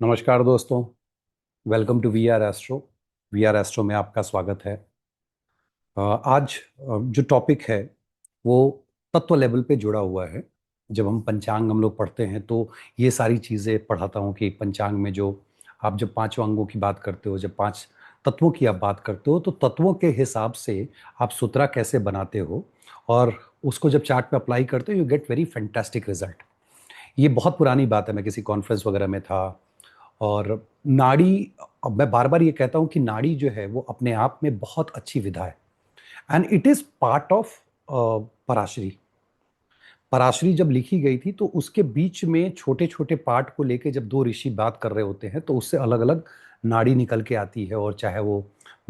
नमस्कार दोस्तों। Welcome to we are astro. We are astro में आपका स्वागत है। आज जो टॉपिक है वो तत्व लेवल पे जुड़ा हुआ है। जब हम लोग पढ़ते हैं तो ये सारी चीज़ें पढ़ाता हूँ कि पंचांग में जो आप जब पांचों अंगों की बात करते हो, जब पांच तत्वों की आप बात करते हो, तो तत्वों के हिसाब से आप सूत्रा कैसे बनाते हो और उसको जब चार्ट पे अप्लाई करते हो, you get very fantastic result. ये बहुत पुरानी बात है, मैं किसी कॉन्फ्रेंस वगैरह में था। और नाड़ी, अब मैं बार बार ये कहता हूं कि नाड़ी जो है वो अपने आप में बहुत अच्छी विधा है and it is part of Parashari. Parashari जब लिखी गई थी तो उसके बीच में छोटे छोटे पार्ट को लेके जब दो ऋषि बात कर रहे होते हैं तो उससे अलग अलग नाड़ी निकल के आती है। और चाहे वो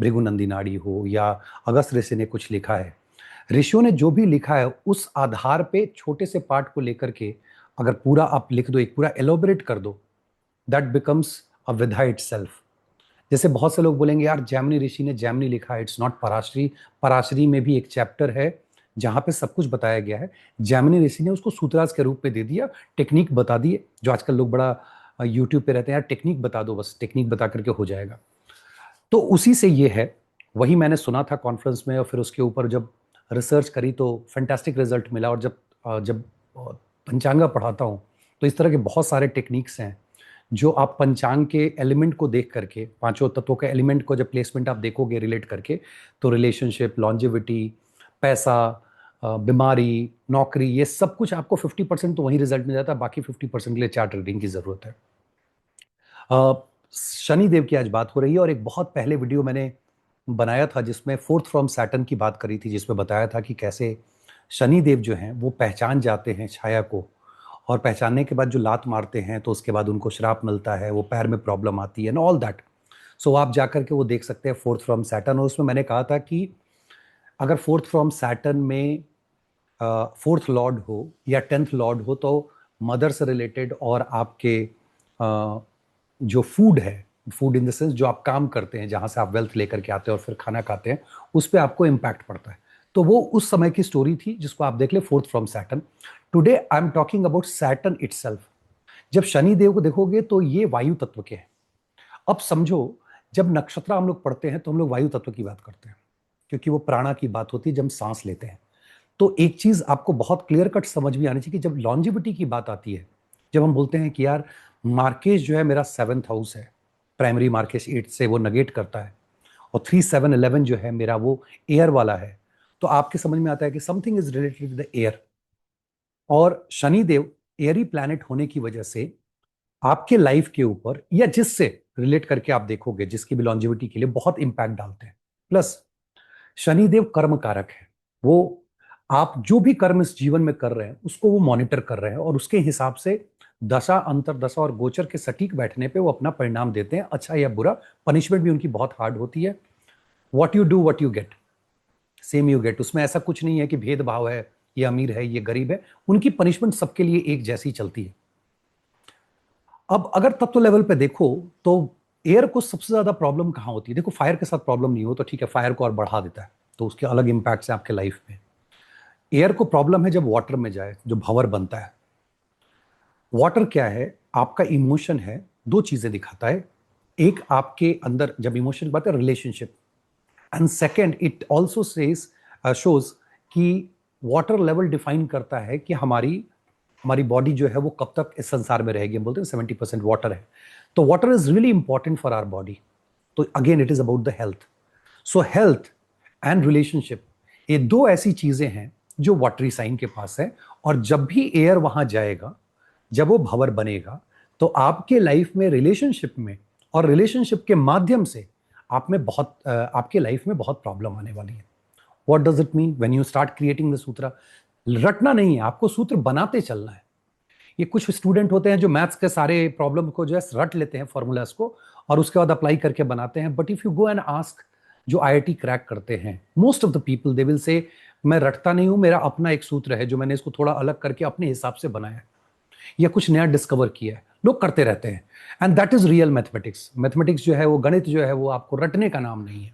भृगुनंदी नाड़ी हो या अगस्त ऋषि ने कुछ लिखा है, ऋषियों ने जो भी लिखा है उस आधार पे छोटे से पार्ट को लेकर के अगर पूरा आप लिख दो, एक पूरा एलोबरेट कर दो, दैट बिकम्स अ विधा इट सेल्फ। जैसे बहुत से लोग बोलेंगे यार जैमिनी ऋषि ने जैमिनी लिखा है, इट्स नॉट पराशरी। पराशरी में भी एक चैप्टर है जहां पे सब कुछ बताया गया है। जैमिनी ऋषि ने उसको सूत्रास के रूप में दे दिया, टेक्निक बता दी। जो आजकल लोग बड़ा यूट्यूब पे रहते हैं, यार टेक्निक बता दो, बस टेक्निक बता करके हो जाएगा। तो उसी से ये है, वही मैंने सुना था कॉन्फ्रेंस में और फिर उसके ऊपर जब रिसर्च करी तो फैंटास्टिक रिजल्ट मिला। और जब पंचांगा पढ़ाता हूँ तो इस तरह के बहुत सारे टेक्निक्स हैं जो आप पंचांग के एलिमेंट को देख करके, पांचों तत्वों के एलिमेंट को जब प्लेसमेंट आप देखोगे रिलेट करके, तो रिलेशनशिप, लॉन्जेविटी, पैसा, बीमारी, नौकरी, ये सब कुछ आपको 50% तो वही रिजल्ट मिल जाता है। बाकी 50% के लिए चार्ट रीडिंग की जरूरत है। अ, शनि देव की आज बात हो रही है और एक बहुत पहले वीडियो मैंने बनाया था जिसमें फोर्थ फ्रॉम सैटर्न की बात करी थी, जिसमें बताया था कि कैसे शनि देव जो हैं वो पहचान जाते हैं छाया को, और पहचानने के बाद जो लात मारते हैं तो उसके बाद उनको श्राप मिलता है, वो पैर में प्रॉब्लम आती है एंड ऑल दैट। सो आप जाकर के वो देख सकते हैं फोर्थ फ्रॉम सैटर्न। और उसमें मैंने कहा था कि अगर फोर्थ फ्रॉम सैटर्न में फोर्थ लॉर्ड हो या टेंथ लॉर्ड हो तो मदर से रिलेटेड और आपके जो फूड है, फूड इन द सेंस जो आप काम करते हैं, जहां से आप वेल्थ लेकर के आते हैं और फिर खाना खाते हैं, उस पर आपको इम्पैक्ट पड़ता है। तो वो उस समय की स्टोरी थी जिसको आप देख ले, fourth from Saturn. Today I am talking about Saturn itself. जब शनि देव को देखोगे तो ये वायु तत्व के हैं। अब समझो, जब नक्षत्र हम लोग पढ़ते हैं तो हम लोग वायु तत्व की बात करते हैं, क्योंकि वो प्राणा की बात होती है जब हम सांस लेते हैं। तो एक चीज आपको बहुत क्लियर कट समझ में आनी चाहिए कि जब लॉन्जिविटी की बात आती है, जब हम बोलते हैं कि यार मार्केश जो है मेरा 7th हाउस है, प्राइमरी मार्केश 8 से वो नगेट करता है, और 3 7 11 जो है मेरा वो एयर वाला है, तो आपके समझ में आता है कि something is related to the air. और शनिदेव एयरी प्लैनेट होने की वजह से आपके लाइफ के ऊपर या जिससे रिलेट करके आप देखोगे, जिसकी भी लॉन्जिविटी के लिए बहुत इंपैक्ट डालते हैं। प्लस शनिदेव कर्म कारक है। वो आप जो भी कर्म इस जीवन में कर रहे हैं उसको वो मॉनिटर कर रहे हैं और उसके हिसाब से दशा, अंतरदशा और गोचर के सटीक बैठने पे वो अपना परिणाम देते हैं, अच्छा या बुरा। पनिशमेंट भी उनकी बहुत हार्ड होती है। What you do what you get, same you get. उसमें ऐसा कुछ नहीं है कि भेदभाव है, ये अमीर है ये गरीब है। उनकी पनिशमेंट सबके लिए एक जैसी चलती है। अब अगर तत्व लेवल पे देखो तो एयर को सबसे ज्यादा प्रॉब्लम कहाँ होती है? देखो, फायर के साथ प्रॉब्लम नहीं हो तो ठीक है, फायर को और बढ़ा देता है तो उसके अलग इंपैक्ट्स हैं आपके लाइफ में। एयर को प्रॉब्लम है जब वाटर में जाए, जो भंवर बनता है। वाटर क्या है? आपका इमोशन है, दो चीजें दिखाता है। एक, आपके अंदर जब इमोशन की बात है, relationship, and second it also says, shows कि वाटर लेवल डिफाइन करता है कि हमारी हमारी बॉडी जो है वो कब तक इस संसार में रहेगी। हम बोलते हैं 70% वाटर है, तो water is really important for our body. तो again it is about the health. So health and relationship, ये दो ऐसी चीजें हैं जो वाटरी साइन के पास है। और जब भी एयर वहां जाएगा, जब वो भंवर बनेगा, तो आपके लाइफ में रिलेशनशिप में और रिलेशनशिप के माध्यम से आपके लाइफ में बहुत प्रॉब्लम आने वाली है। What does it mean when you start creating the सूत्र? रटना नहीं है, आपको सूत्र बनाते चलना है। ये कुछ स्टूडेंट होते हैं जो मैथ्स के सारे प्रॉब्लम को जो है रट लेते हैं, फॉर्मूलाज को, और उसके बाद अप्लाई करके बनाते हैं। But if you go and ask जो आईआईटी क्रैक करते हैं, most of the people they will say मैं रटता नहीं हूं, मेरा अपना एक सूत्र है जो मैंने इसको थोड़ा अलग करके अपने हिसाब से बनाया है या कुछ नया डिस्कवर किया है। लोग करते रहते हैं and that is real mathematics. Mathematics जो है वो, गणित जो है वो आपको रटने का नाम नहीं है।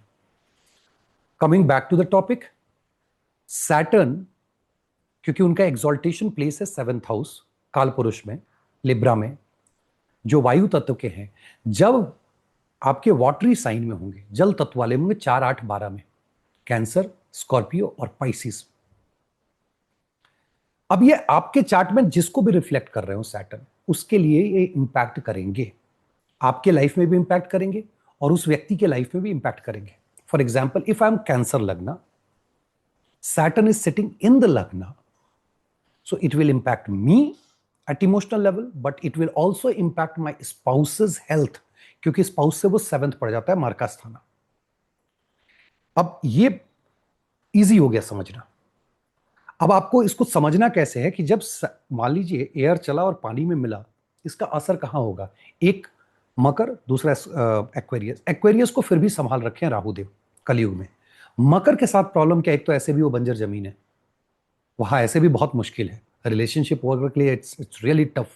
Coming back to the topic, Saturn, क्योंकि उनका एग्जॉल्टेशन प्लेस है 7th हाउस, काल पुरुष में, लिब्रा में, जो वायु तत्व के हैं, जब आपके वाटरी साइन में होंगे, जल तत्व वाले होंगे 4, 8, 12 में, कैंसर, स्कॉर्पियो और पाइसिस। अब ये आपके चार्ट में जिसको भी रिफ्लेक्ट कर रहे हो सैटर्न, उसके लिए ये इंपैक्ट करेंगे, आपके लाइफ में भी इंपैक्ट करेंगे और उस व्यक्ति के लाइफ में भी इंपैक्ट करेंगे। For example, if I am Cancer lagna, Saturn is sitting in the lagna, so it will impact me at emotional level, but it will also impact my spouse's health, क्योंकि स्पाउस से वो 7th पड़ जाता है मार्का स्थाना। अब ये इजी हो गया समझना। अब आपको इसको समझना कैसे है कि जब मान लीजिए एयर चला और पानी में मिला, इसका असर कहां होगा? एक मकर, दूसरा एक्वेरियस। एक्वेरियस को फिर भी संभाल रखे हैं राहुदेव कलयुग में। मकर के साथ प्रॉब्लम क्या, एक तो ऐसे भी वो बंजर जमीन है, वहां ऐसे भी बहुत मुश्किल है, रिलेशनशिप वर्क के लिए इट्स रियली टफ,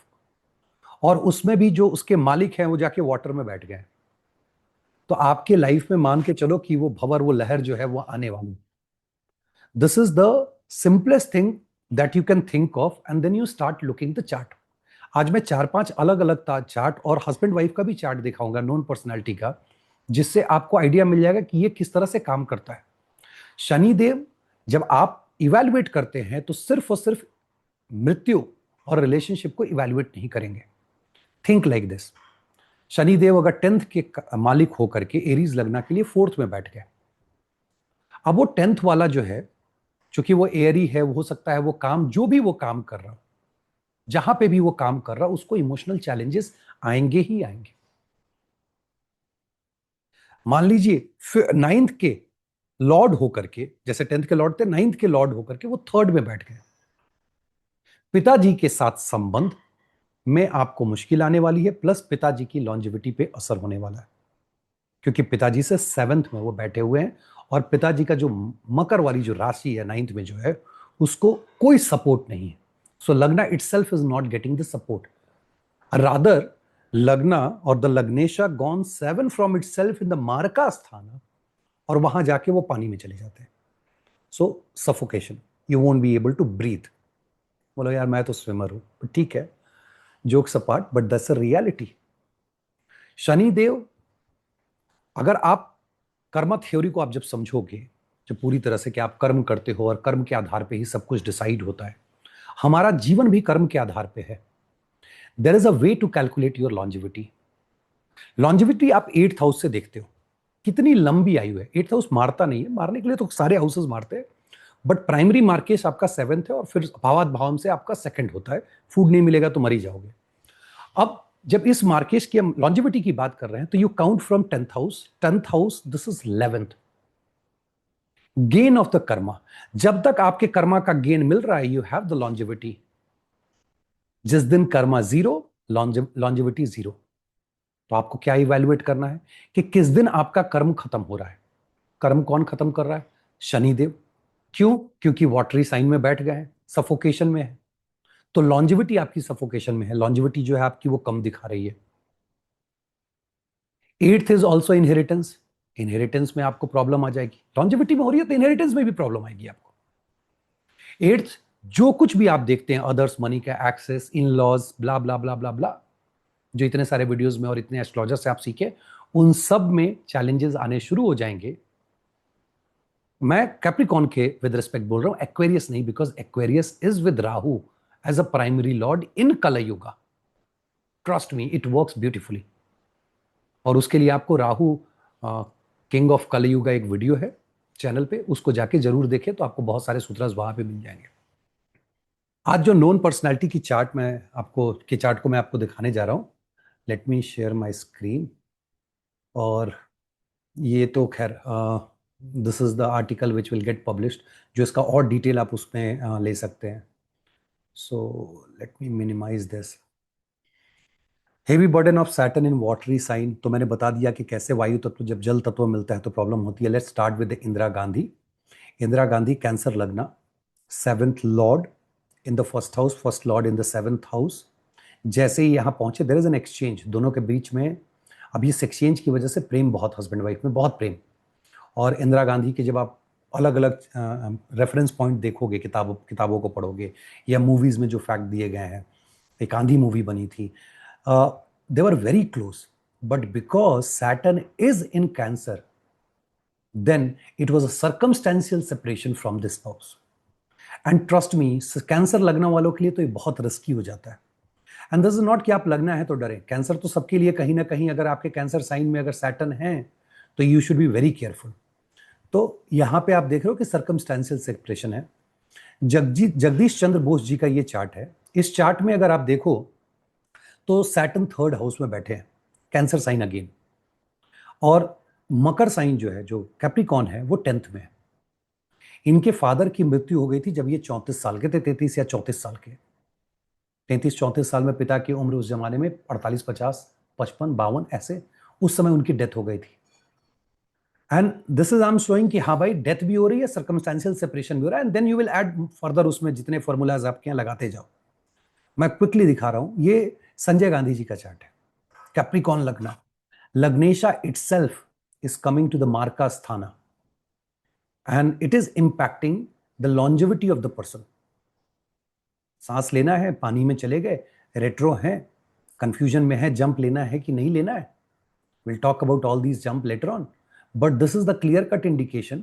और उसमें भी जो उसके मालिक हैं वो जाके वाटर में बैठ गए। तो आपके लाइफ में मान के चलो कि वो भंवर, वो लहर जो है वो आने वाली। This is the simplest thing that you can think of, and then you start looking the chart. आज मैं 4-5 अलग अलग चार्ट और हस्बैंड वाइफ का भी चार्ट दिखाऊंगा, नॉन पर्सनैलिटी का, जिससे आपको आइडिया मिल जाएगा कि ये किस तरह से काम करता है। शनिदेव जब आप इवैल्यूएट करते हैं तो सिर्फ और सिर्फ मृत्यु और रिलेशनशिप को इवैल्यूएट नहीं करेंगे। थिंक लाइक दिस, शनिदेव अगर 10th के मालिक होकर के एरीज लगना के लिए 4th में बैठ गए, अब वो 10th वाला जो है, चूंकि वो एरी है, वो हो सकता है वो काम, जो भी वो काम कर रहा, जहां पे भी वो काम कर रहा, उसको इमोशनल चैलेंजेस आएंगे ही आएंगे। मान लीजिए 9th के लॉर्ड होकर के, जैसे 10th के लॉर्ड थे, 9th के लॉर्ड होकर के वो 3rd में बैठ गए, पिताजी के साथ संबंध में आपको मुश्किल आने वाली है, प्लस पिताजी की लॉन्जिविटी पे असर होने वाला है, क्योंकि पिताजी से 7th में वो बैठे हुए हैं, और पिताजी का जो मकर वाली जो राशि है 9th में जो है, उसको कोई सपोर्ट नहीं है। So lagna itself is not getting the support, rather lagna और the lagnesha gone 7 from itself in the maraka sthan, और वहां जाके वो पानी में चले जाते हैं। So suffocation, you won't be able to breathe. बोलो यार मैं तो स्विमर हूं, ठीक है, jokes apart, but that's a reality. Shanidev, अगर आप कर्म थ्योरी को आप जब समझोगे, जब पूरी तरह से कि आप कर्म करते हो और कर्म के आधार पे ही सब कुछ डिसाइड होता है, हमारा जीवन भी कर्म के आधार पे है। There is a way to calculate your longevity. Longevity आप 8th हाउस से देखते हो, कितनी लंबी आयु है। 8th हाउस मारता नहीं है, मारने के लिए तो सारे हाउसेस मारते हैं, बट प्राइमरी मार्केश आपका 7th है, और फिर भावात भावम से आपका 2nd होता है। फूड नहीं मिलेगा तो मर ही जाओगे। अब जब इस मार्केश की हम लॉन्जिविटी की बात कर रहे हैं, तो you count from 10th house. 10th house, this is 11th, gain of the Karma. जब तक आपके कर्मा का गेन मिल रहा है, यू हैव द लॉन्जिविटी। जिस दिन कर्मा 0, लॉन्जिविटी 0। तो आपको क्या इवैल्यूएट करना है कि किस दिन आपका कर्म खत्म हो रहा है। कर्म कौन खत्म कर रहा है? शनिदेव। क्यों? क्योंकि वाटरी साइन में बैठ गए हैं, सफोकेशन में है। तो लॉन्जिविटी आपकी सफोकेशन में है, लॉन्जिविटी जो है आपकी वो कम दिखा रही है। 8th is also inheritance. Inheritance में आपको प्रॉब्लम आ जाएगी, लॉन्जिविटी में हो रही है तो इनहेरिटेंस में भी प्रॉब्लम आएगी आपको। 8th, जो कुछ भी आप देखते हैं, अदर्स, मनी का एक्सेस, इन लॉज, ब्ला ब्ला ब्ला ब्ला ब्ला, जो इतने सारे वीडियोस में और इतने एस्ट्रोलॉजर से आप सीखे, उन सब में चैलेंजेस आने शुरू हो जाएंगे। मैं कैप्रिकॉन के विद रिस्पेक्ट बोल रहा हूं, एक्वेरियस नहीं, because Aquarius is with Rahu as a primary lord in Kalyuga. Trust me, it works beautifully. और उसके लिए आपको राहु किंग ऑफ कलयुगा एक वीडियो है चैनल पे, उसको जाके जरूर देखें, तो आपको बहुत सारे सूत्र वहां पे मिल जाएंगे। आज जो नॉन पर्सनैलिटी की चार्ट मैं आपको के चार्ट को मैं आपको दिखाने जा रहा हूं, let me share my screen. और ये तो खैर this is the article which will get published, जो इसका और डिटेल आप उसमें ले सकते हैं। So let me minimize this. Heavy burden of Saturn in watery sign, तो मैंने बता दिया कि कैसे वायु तत्व जब जल तत्व मिलता है तो प्रॉब्लम होती है। Let's start with Indira Gandhi. Indira Gandhi cancer लगना, 7th Lord in the first house, first Lord in the 7th house. जैसे ही यहाँ पहुंचे, देयर इज एन एक्सचेंज दोनों के बीच में। अब इस एक्सचेंज की वजह से प्रेम बहुत, हस्बैंड वाइफ में बहुत प्रेम। और इंदिरा गांधी के जब आप अलग अलग रेफरेंस पॉइंट देखोगे, किताबों को पढ़ोगे, या मूवीज में जो फैक्ट दिए गए हैं, एक आंधी मूवी बनी थी, they were very close, but because Saturn is in Cancer, then it was a circumstantial separation from this spouse. And trust me, cancer लगने वालों के लिए तो ये बहुत रिस्की हो जाता है. एंड दिस इज नॉट कि आप लगना है तो डरे. कैंसर तो सबके लिए कहीं ना कहीं, अगर आपके कैंसर साइन में अगर सैटर्न है तो you should be very careful. तो यहां पे आप देख रहे हो कि सर्कमस्टेंशियल सेपरेशन है. जगदीश चंद्र बोस जी का ये चार्ट है. इस चार्ट में अगर आप देखो तो सैटर्न थर्ड हाउस में बैठे हैं, कैंसर साइन अगेन, और मकर साइन जो है, जो कैप्रिकॉन है, वो 10th में है. इनके फादर की मृत्यु हो गई थी जब ये 34 साल के थे, 33 या 34 साल के. 33-34 साल में पिता की उम्र उस जमाने में 48, 50, 55, 52 ऐसे उस समय उनकी डेथ हो गई थी. And this is I am showing कि हाँ भाई, डेथ भी हो रही है, सर्कमस्टेंशियल सेपरेशन भी हो रहा है, and then you will add further उसमें जितने फॉर्मूलाज आपके यहाँ लगाते जाओ. मैं क्विकली दिखा रहा हूं. ये संजय गांधी जी का चार्ट है. Capricorn lagna, lagnesha itself is coming to the maraka sthana, and it is impacting the longevity of the person. सांस लेना है, पानी में चले गए, रेट्रो है, कंफ्यूजन में है, जंप लेना है कि नहीं लेना है. Will talk about all these jump later on, but this is the clear cut indication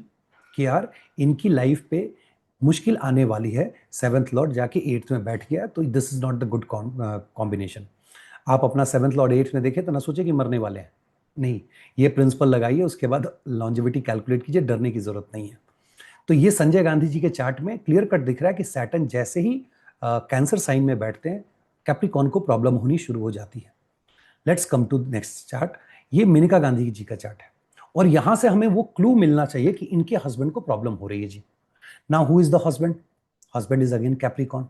कि यार इनकी लाइफ पे मुश्किल आने वाली है. 7th लॉर्ड जाके 8th में बैठ गया, तो this is not the good combination. आप अपना 7th लॉर्ड 8th में देखें तो ना सोचे कि मरने वाले हैं, नहीं. ये प्रिंसिपल लगाइए, उसके बाद लॉन्जेविटी कैलकुलेट कीजिए, डरने की जरूरत नहीं है. तो ये संजय गांधी जी के चार्ट में क्लियर कट दिख रहा है कि सैटर्न जैसे ही कैंसर साइन में बैठते हैं, कैप्रिकॉन को प्रॉब्लम होनी शुरू हो जाती है. Let's come to next chart. ये मेनका गांधी जी का चार्ट है, और यहां से हमें वो क्लू मिलना चाहिए कि इनके हस्बैंड को प्रॉब्लम हो रही है जी. Now who is the husband? Husband is again Capricorn.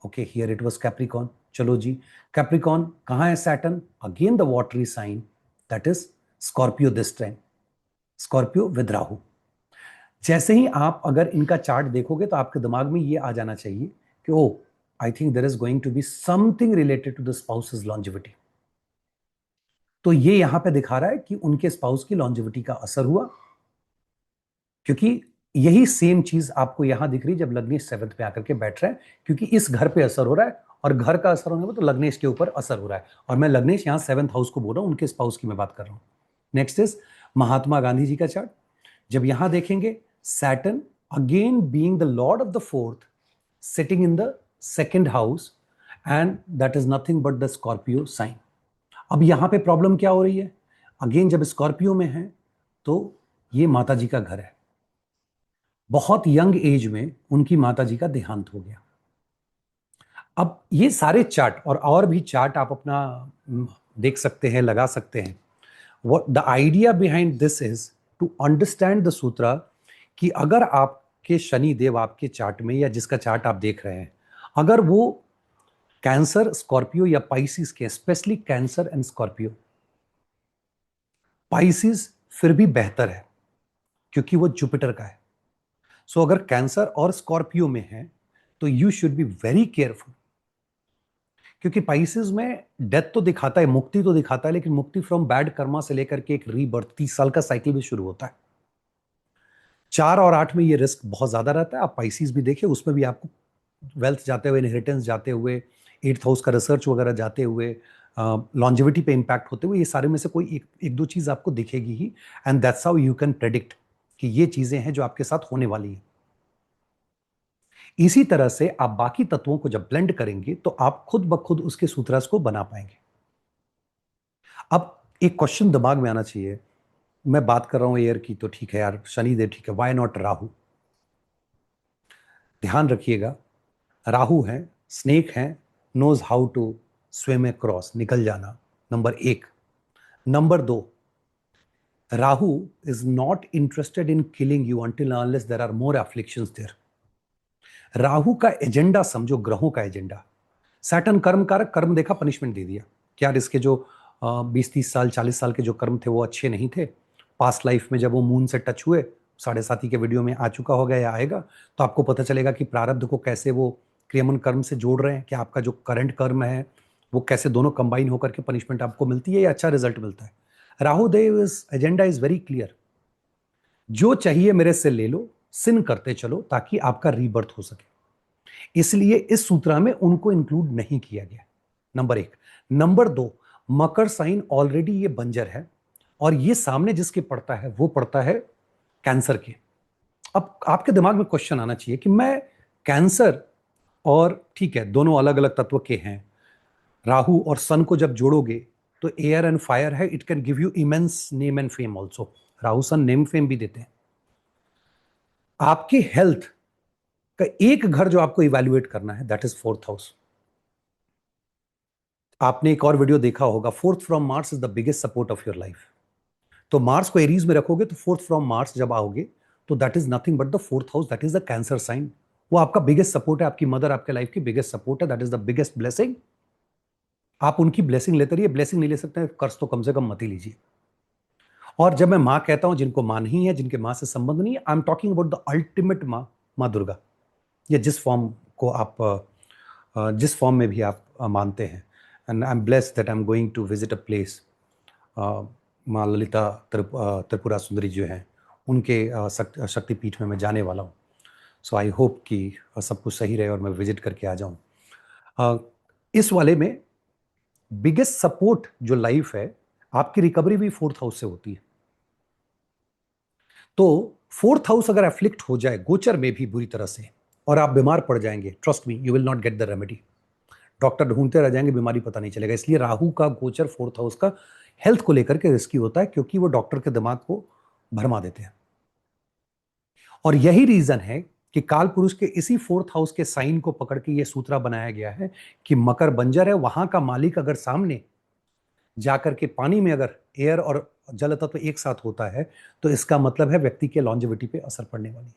Okay, here it was Capricorn. चलो जी, कैप्रिकॉन कहां है Saturn? Again the watery sign, that is Scorpio this time. Scorpio with Rahu. जैसे ही आप अगर इनका चार्ट देखोगे तो आपके दिमाग में ये आ जाना चाहिए कि oh, I think there is going to be something related to the spouse's longevity. तो ये यहां पे दिखा रहा है कि उनके स्पाउस की लॉन्जेविटी का असर हुआ, क्योंकि यही सेम चीज आपको यहां दिख रही जब लग्नेश 7th पे आकर के बैठ रहा है, क्योंकि इस घर पे असर हो रहा है, और घर का असर होने में तो लग्नेश के ऊपर असर हो रहा है. और मैं लग्नेश यहां 7th हाउस को बोल रहा हूं, उनके स्पाउस की मैं बात कर रहा हूं. नेक्स्ट इज महात्मा गांधी जी का चार्ट. जब यहां देखेंगे, Saturn again being the lord of the 4th sitting in the 2nd house, and that is nothing but the Scorpio sign. अब यहां पे प्रॉब्लम क्या हो रही है? अगेन जब स्कॉर्पियो में है तो ये माता जी का घर है. बहुत यंग एज में उनकी माता जी का देहांत हो गया. अब ये सारे चार्ट और भी चार्ट आप अपना देख सकते हैं, लगा सकते हैं. What the idea behind this is to understand the सूत्रा, कि अगर आपके शनि देव आपके चार्ट में, या जिसका चार्ट आप देख रहे हैं, अगर वो कैंसर, स्कॉर्पियो या पाइसिस के, specially cancer and Scorpio, Pisces फिर भी बेहतर है क्योंकि वो जुपिटर का है. सो अगर कैंसर और स्कॉर्पियो में है तो you should be very careful, क्योंकि पाइसिस में डेथ तो दिखाता है, मुक्ति तो दिखाता है, लेकिन मुक्ति फ्रॉम बैड कर्मा से लेकर के एक रीबर्थ 30 साल का साइकिल भी शुरू होता है. 4 और 8 में ये रिस्क बहुत ज्यादा रहता है. आप पाइसिस भी देखिए, उसमें भी आपको वेल्थ जाते हुए, इनहेरिटेंस जाते हुए, 8th हाउस का रिसर्च वगैरह जाते हुए, लॉन्जेविटी पे इंपैक्ट होते हुए, ये सारे में से कोई एक दो चीज आपको दिखेगी ही. And that's how you can predict कि ये चीजें हैं जो आपके साथ होने वाली है. इसी तरह से आप बाकी तत्वों को जब ब्लेंड करेंगे तो आप खुद ब खुद उसके सूत्रस को बना पाएंगे. अब एक क्वेश्चन दिमाग में आना चाहिए. मैं बात कर रहा हूं एयर की तो ठीक है यार, शनिदेव ठीक है, व्हाई नॉट राहु? ध्यान रखिएगा, राहु है, स्नेक है, knows how to swim across, निकल जाना, number 1. Number 2, Rahu is not interested in killing you until unless there are more afflictions there. Rahu का एजेंडा समझो, ग्रहों का एजेंडा. सैटर्न कर्म कारक, कर्म देखा, पनिशमेंट दे दिया. क्या इसके जो 20-30 साल 40 साल के जो कर्म थे वो अच्छे नहीं थे, पास्ट लाइफ में जब वो मून से टच हुए, 7.5 के वीडियो में आ चुका होगा या आएगा, तो आपको पता चलेगा कि प्रारब्ध को कैसे वो क्रियमन कर्म से जोड़ रहे हैं, कि आपका जो करंट कर्म है वो कैसे दोनों कंबाइन होकर के पनिशमेंट आपको मिलती है या अच्छा रिजल्ट मिलता है. Rahu Dev is agenda is very clear. जो चाहिए मेरे से ले लो, सिन करते चलो ताकि आपका रीबर्थ हो सके. इसलिए इस सूत्रा में उनको इंक्लूड नहीं किया गया, नंबर 1. नंबर 2, मकर साइन ऑलरेडी ये बंजर है, और ये सामने जिसके पड़ता है वो पड़ता है कैंसर के। अब आपके दिमाग में क्वेश्चन आना चाहिए कि मैं कैंसर, और ठीक है दोनों अलग अलग तत्व के हैं, राहु और सन को जब जोड़ोगे तो एयर एंड फायर है, it can give you immense name and fame also. Rahu sun name fame भी देते हैं। आपकी हेल्थ का एक घर जो आपको इवैल्यूएट करना है, दैट इज फोर्थ हाउस। आपने एक और वीडियो देखा होगा, fourth from Mars is the biggest support of your life. तो मार्स को एरीज में रखोगे तो फोर्थ फ्रॉम मार्स जब आओगे तो that is nothing but the fourth house, that is the Cancer sign. वो आपका बिगेस्ट सपोर्ट है, आपकी मदर आपके लाइफ की बिगेस्ट सपोर्ट है, that is the biggest blessing. आप उनकी ब्लेसिंग लेते रहिए, ब्लेसिंग नहीं ले सकते हैं, कर्ज तो कम से कम मत ही लीजिए। और जब मैं माँ कहता हूं, जिनको माँ नहीं है, जिनके माँ से संबंध नहीं है, I am talking about the ultimate माँ, माँ दुर्गा, या जिस फॉर्म को आप जिस फॉर्म में भी आप मानते हैं। And I am blessed that I am going to visit a place, माँ ललिता त्रिपुरा सुंदरी जो हैं उनके शक्तिपीठ में मैं जाने वाला हूँ। सो आई होप कि सब कुछ सही रहे और मैं विजिट करके आ जाऊँ। इस वाले में बिगेस्ट सपोर्ट जो लाइफ है, आपकी रिकवरी भी फोर्थ हाउस से होती है। तो फोर्थ हाउस अगर एफ्लिक्ट हो जाए गोचर में भी बुरी तरह से, और आप बीमार पड़ जाएंगे, trust me you will not get the remedy. Doctor ढूंढते रह जाएंगे, बीमारी पता नहीं चलेगा। इसलिए राहु का गोचर फोर्थ हाउस का हेल्थ को लेकर के रिस्की होता है, क्योंकि वो डॉक्टर के दिमाग को भरमा देते हैं। और यही रीजन है कि काल पुरुष के इसी फोर्थ हाउस के साइन को पकड़ के ये सूत्रा बनाया गया है कि मकर बंजर है, वहां का मालिक अगर सामने जाकर के पानी में अगर एयर और जल तत्व एक साथ होता है तो इसका मतलब है व्यक्ति के लॉन्जेविटी पे असर पड़ने वाली है।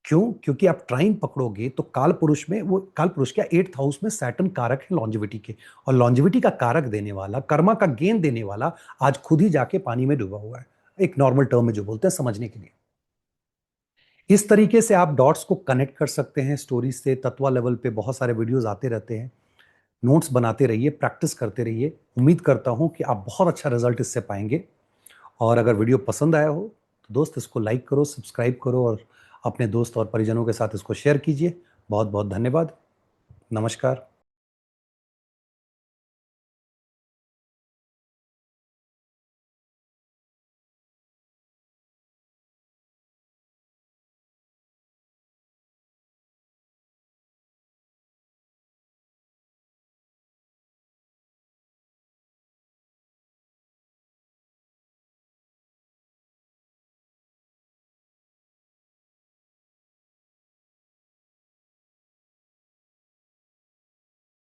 क्यों? क्योंकि आप ट्राइन पकड़ोगे तो काल पुरुष में, वो काल पुरुष क्या, एट्थ हाउस में सैटर्न कारक है लॉन्जेविटी के, और लॉन्जेविटी का कारक देने वाला, कर्मा का गेन देने वाला आज खुद ही जाके पानी में डूबा हुआ है। एक नॉर्मल टर्म में जो बोलते हैं समझने के लिए। इस तरीके से आप डॉट्स को कनेक्ट कर सकते हैं स्टोरीज से। तत्वा लेवल पे बहुत सारे वीडियोस आते रहते हैं, नोट्स बनाते रहिए, प्रैक्टिस करते रहिए। उम्मीद करता हूं कि आप बहुत अच्छा रिजल्ट इससे पाएंगे। और अगर वीडियो पसंद आया हो तो दोस्त इसको लाइक करो, सब्सक्राइब करो, और अपने दोस्त और परिजनों के साथ इसको शेयर कीजिए। बहुत बहुत धन्यवाद। नमस्कार।